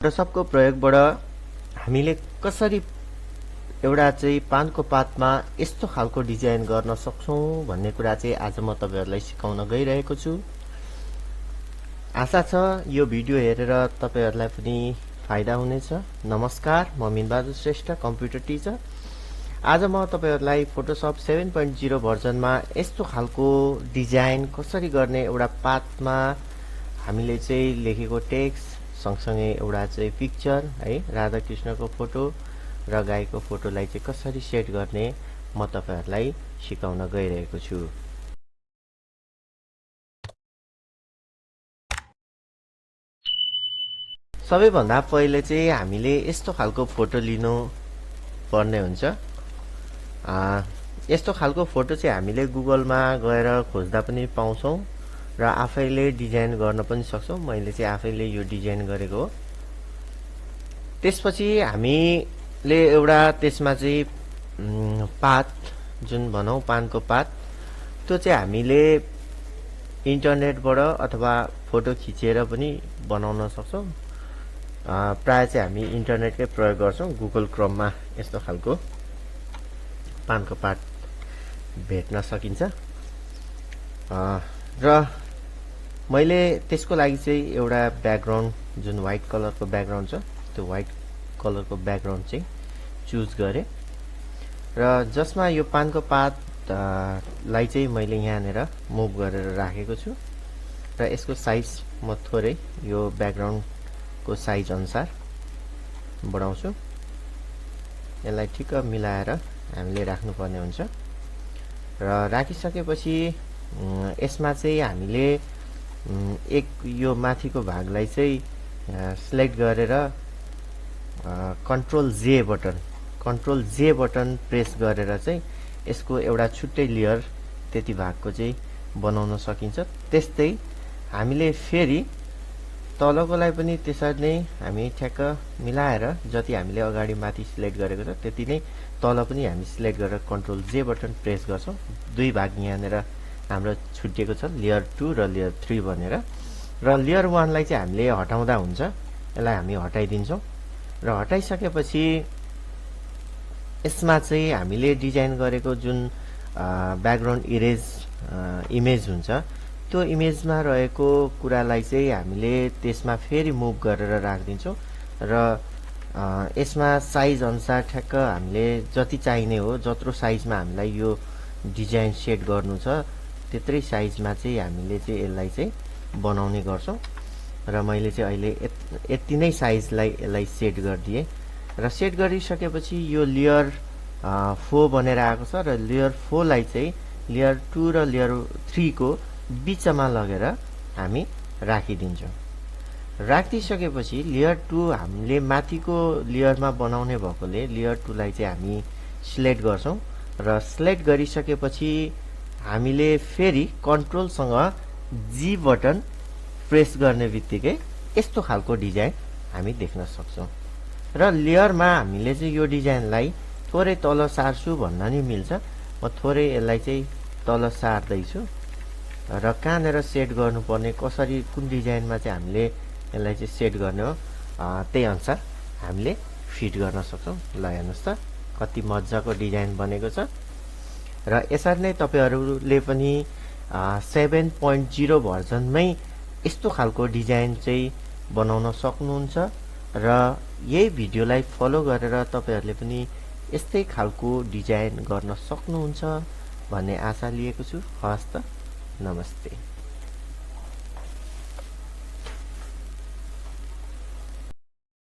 फोटोसपको प्रयोगबाट हामीले कसरी एउटा चाहिँ पानको पातमा यस्तो खालको डिजाइन गर्न सक्छौं भन्ने कुरा चाहिँ आज म तपाईहरुलाई सिकाउन गइरहेको छु। आशा छ यो भिडियो हेरेर तपाईहरुलाई पनि फाइदा हुनेछ। नमस्कार, म मिनबहादुर श्रेष्ठ, कम्प्युटर टिचर। आज म तपाईहरुलाई फोटोसप 7.0 भर्जनमा यस्तो खालको डिजाइन कसरी गर्ने, एउटा पातमा हामीले चाहिँ लेखेको टेक्स्ट सँगसँगै एउटा चाहिँ पिक्चर है, राधा कृष्णको फोटो र गाईको फोटोलाई चाहिँ कसरी सेट गर्ने म तपाईहरुलाई सिकाउन गइरहेको छु। सबैभन्दा पहिले चाहिँ हामीले यस्तो खालको फोटो लिनु पर्ने हुन्छ। यस्तो खालको फोटो चाहिँ हामीले गुगलमा गएर खोज्दा पनि पाउँछौं र आफैले डिजाइन गर्न पनि सक्छौं। मैले चाहिँ आफैले यो डिजाइन गरेको हो। त्यसपछि हामीले एउटा त्यसमा चाहिँ पात जुन भनौं पानको पात, त्यो चाहिँ हामीले इन्टरनेटबाट अथवा फोटो खिचेर पनि बनाउन सक्छौं। प्राय चाहिँ हामी इन्टरनेटकै प्रयोग गर्छौं। गुगल क्रोममा यस्तो खालको पानको पात भेट्न सकिन्छ। र मैले त्यसको लागि चाहिँ एउटा ब्याकग्राउन्ड जुन व्हाइट कलरको ब्याकग्राउन्ड छ, त्यो व्हाइट कलरको ब्याकग्राउन्ड चाहिँ चुज गरे र जसमा यो पानको पात लाई चाहिँ मैले यहाँनेर मुभ गरेर राखेको छु र यसको साइज म थोरै यो ब्याकग्राउन्डको साइज अनुसार बढाउँछु। यसलाई ठिक्क मिलाएर हामीले राख्नुपर्ने हुन्छ र राखिसकेपछि यसमा चाहिँ हामीले एक यो माथिको भागलाई चाहिँ सिलेक्ट गरेर कन्ट्रोल जे बटन प्रेस गरेर चाहिँ यसको एउटा छुट्टै लेयर त्यति भागको चाहिँ बनाउन सकिन्छ। त्यस्तै हामीले फेरि तलकोलाई पनि त्यसरी नै हामी ठ्याक्क मिलाएर जति हामीले अगाडि माथि सिलेक्ट गरेको छ त्यति नै तल पनि हामी सिलेक्ट गरेर कन्ट्रोल जे बटन प्रेस गर्छौं। दुई भाग यहाँनेर हाम्रो छुट्टिएको छ, लेयर 2 र लेयर 3 भनेर। र लेयर 1 लाई चाहिँ हामीले हटाउँदा हुन्छ। यसलाई हामी हटाइदिन्छौं र हटाइसकेपछि यसमा चाहिँ हामीले डिजाइन गरेको जुन ब्याकग्राउन्ड इरेज इमेज हुन्छ, त्यो इमेजमा रहेको कुरालाई चाहिँ हामीले त्यसमा फेरि मुभ गरेर राख्दिन्छौं र यसमा साइज अनुसार ठ्याक्क हामीले जति चाहिने हो, जत्रो साइजमा हामीलाई यो डिजाइन सेट गर्नु छ त्यत्रै साइजमा चाहिँ हामीले चाहिँ यसलाई चाहिँ बनाउने गर्छौं। र मैले चाहिँ अहिले यति नै साइजलाई यसलाई सेट गरिदिए र सेट गरिसकेपछि यो लेयर 4 बनेर आएको छ र लेयर 4 लाई चाहिँ लेयर 2 र लेयर 3 को बीचमा लगेर हामी राखिदिन्छौं। राखिसकेपछि लेयर 2 हामीले माथिको लेयरमा बनाउने भएकोले लेयर 2 लाई चाहिँ हामी सिलेक्ट गर्छौं र सिलेक्ट गरिसकेपछि हामीले फेरि कन्ट्रोल सँग जी बटन प्रेस गर्ने बित्तिकै यस्तो खालको डिजाइन हामी देख्न सक्छौं। र लेयरमा हामीले चाहिँ यो डिजाइनलाई थोरै तल सार्छु भन्न नि मिल्छ। म थोरै यसलाई चाहिँ तल सार्दै छु र कहाँनेर सेट गर्नुपर्ने, कसरी कुन डिजाइनमा चाहिँ हामीले यसलाई चाहिँ सेट गर्ने हो त्यही अनुसार हामीले फिट गर्न सक्छौं। ल हेर्नुस् त कति मज्जाको डिजाइन बनेको छ। र यसरी नै तपाईहरुले पनि 7.0 भर्जनमै यस्तो खालको डिजाइन चाहिँ बनाउन सक्नुहुन्छ र यही भिडियोलाई फलो गरेर तपाईहरुले पनि यस्तै खालको डिजाइन गर्न सक्नुहुन्छ भन्ने आशा लिएको छु। हवस् त, नमस्ते।